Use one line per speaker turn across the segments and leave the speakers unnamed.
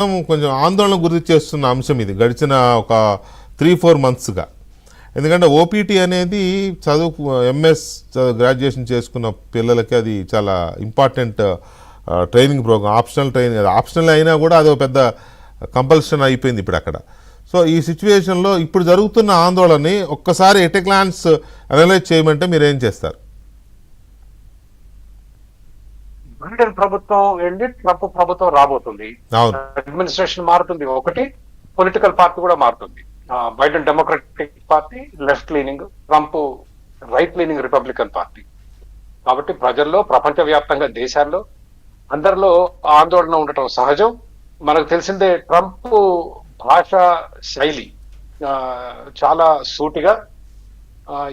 కొంచెం ఆందోళన గురి చేస్తున్న అంశం ఇది గడిచిన ఒక 3-4 మంత్స్గా. ఎందుకంటే ఓపీటీ అనేది చదువు ఎంఎస్ గ్రాడ్యుయేషన్ చేసుకున్న పిల్లలకి అది చాలా important training program. Optional training, అది ఆప్షనల్ అయినా కూడా అది పెద్ద కంపల్షన్ అయిపోయింది ఇప్పుడు అక్కడ. సో ఈ సిచ్యువేషన్లో ఇప్పుడు జరుగుతున్న ఆందోళనని ఒక్కసారి ఎట్ ఎ గ్లాన్స్ అనలైజ్ చేయమంటే మీరు ఏం చేస్తారు?
బైడెన్ ప్రభుత్వం ఏంటి, ట్రంప్ ప్రభుత్వం రాబోతుంది, అడ్మినిస్ట్రేషన్ మారుతుంది, ఒకటి పొలిటికల్ పార్టీ కూడా మారుతుంది. Biden democratic party left leaning, Trump right leaning Republican party. కాబట్టి ప్రజల్లో, ప్రపంచవ్యాప్తంగా దేశాల్లో అందరిలో ఆందోళన ఉండటం సహజం. మనకు తెలిసిందే ట్రంప్ భాషా శైలి చాలా సూటిగా,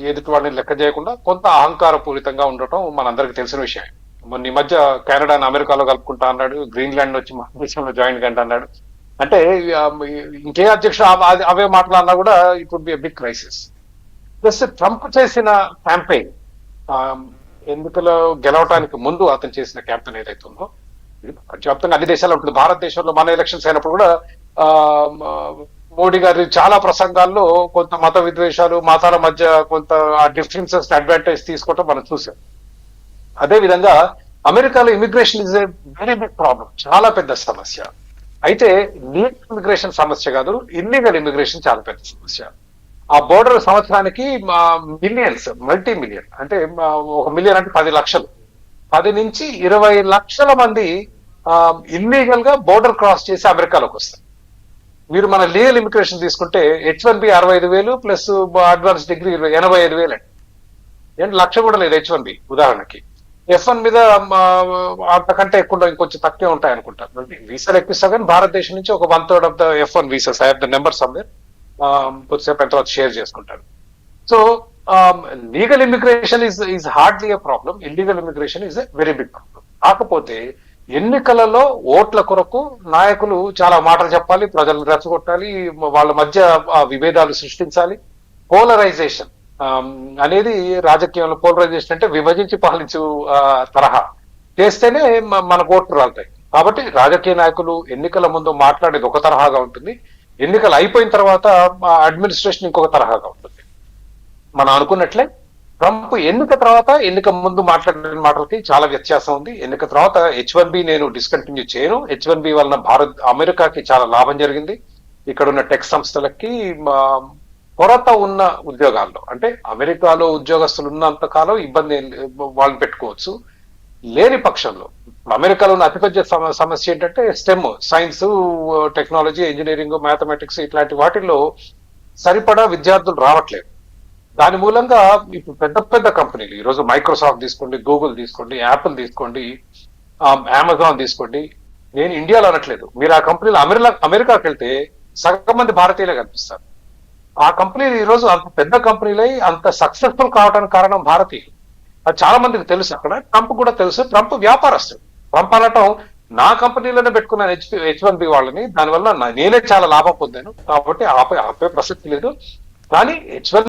ఎదుటి వాడిని లెక్క చేయకుండా కొంత అహంకారపూరితంగా ఉండటం మనందరికి తెలిసిన విషయం. మొన్న ఈ మధ్య కెనడాని అమెరికాలో కలుపుకుంటా అన్నాడు, గ్రీన్లాండ్ వచ్చి మన దేశంలో జాయిన్ కంట అన్నాడు. అంటే ఇంకే అధ్యక్షుడు అవే మాట్లాడినా కూడా it would be a big crisis. Plus Trump చేసిన క్యాంపెయిన్, ఎన్నికలో గెలవటానికి ముందు అతను చేసిన క్యాంపెయిన్ ఏదైతే ఉందో ప్రపంచవ్యాప్తంగా అన్ని దేశాల్లో ఉంటుంది. భారతదేశంలో మన ఎలక్షన్స్ అయినప్పుడు కూడా మోడీ గారి చాలా ప్రసంగాల్లో కొంత మత విద్వేషాలు, మతాల మధ్య కొంత డిఫరెన్సెస్ అడ్వాంటేజ్ తీసుకోవటం మనం చూసాం. అదే విధంగా అమెరికాలో immigration is a very big problem, చాలా పెద్ద సమస్య. అయితే లీగల్ ఇమిగ్రేషన్ సమస్య కాదు, ఇల్లీగల్ ఇమిగ్రేషన్ చాలా పెద్ద సమస్య. ఆ బోర్డర్ సంవత్సరానికి మిలియన్స్, మల్టీ మిలియన్, అంటే 1 మిలియన్ అంటే 10 లక్షలు, 10 నుంచి 20 లక్షల మంది ఇల్లీగల్ గా బోర్డర్ క్రాస్ చేసి అమెరికాలోకి వస్తారు. మీరు మన లీగల్ ఇమిగ్రేషన్ తీసుకుంటే H1B 65,000 ప్లస్ అడ్వాన్స్ డిగ్రీ 85,000 అండి. లక్ష కూడా లేదు H1B ఉదాహరణకి. F1 మీద అంతకంటే ఎక్కువ ఇంకొంచెం తక్కువే ఉంటాయి అనుకుంటా. వీసాలు ఎక్కిస్తా కానీ భారతదేశం నుంచి ఒక 1/3 of the F1 visas, I have the number somewhere, కొద్దిసేపు ఎంత షేర్ చేసుకుంటారు. So legal immigration is hardly a problem, illegal immigration is a very big problem. కాకపోతే ఎన్నికలలో ఓట్ల కొరకు నాయకులు చాలా మాటలు చెప్పాలి, ప్రజలను రెచ్చగొట్టాలి, వాళ్ళ మధ్య విభేదాలు సృష్టించాలి. పోలరైజేషన్ అనేది రాజకీయంలో, పోలరైజేషన్ అంటే విభజించి పాలించు తరహా చేస్తేనే మనకు ఓట్లు రాలుతాయి. కాబట్టి రాజకీయ నాయకులు ఎన్నికల ముందు మాట్లాడేది ఒక తరహాగా ఉంటుంది, ఎన్నికలు అయిపోయిన తర్వాత అడ్మినిస్ట్రేషన్ ఇంకొక తరహాగా ఉంటుంది. మనం అనుకున్నట్లే ట్రంప్ ఎన్నిక తర్వాత ఎన్నిక ముందు మాట్లాడిన మాటలకి చాలా వ్యత్యాసం ఉంది. ఎన్నిక తర్వాత H1B నేను డిస్కంటిన్యూ చేయను, H1B వలన అమెరికాకి చాలా లాభం జరిగింది. ఇక్కడ ఉన్న టెక్ సంస్థలకి కొరత ఉన్న ఉద్యోగాల్లో, అంటే అమెరికాలో ఉద్యోగస్తులు ఉన్నంత కాలం ఇబ్బంది వాళ్ళని పెట్టుకోవచ్చు. లేని పక్షంలో అమెరికాలో ఉన్న అతిపెద్ద సమస్య ఏంటంటే stem, science, technology, engineering, mathematics ఇట్లాంటి వాటిల్లో సరిపడా విద్యార్థులు రావట్లేదు. దాని మూలంగా ఇప్పుడు పెద్ద పెద్ద కంపెనీలు, ఈరోజు మైక్రోసాఫ్ట్ తీసుకోండి, గూగుల్ తీసుకోండి, యాపిల్ తీసుకోండి, అమెజాన్ తీసుకోండి, నేను ఇండియాలో అనట్లేదు, మీరు ఆ కంపెనీలు అమెరికాకి వెళ్తే సగం మంది భారతీయులే కనిపిస్తారు. ఆ కంపెనీలు ఈరోజు అంత పెద్ద కంపెనీలై అంత సక్సెస్ఫుల్ కావడానికి కారణం భారతీయులు. అది చాలా మందికి తెలుసు, అక్కడ ట్రంప్ కూడా తెలుసు. ట్రంప్ వ్యాపారస్తుడు. ట్రంప్ అనటం నా కంపెనీలోనే పెట్టుకున్నాను H1B వాళ్ళని, దానివల్ల నేనే చాలా లాభం పొందాను, కాబట్టి ఆపే ప్రసక్తి లేదు. కానీ H1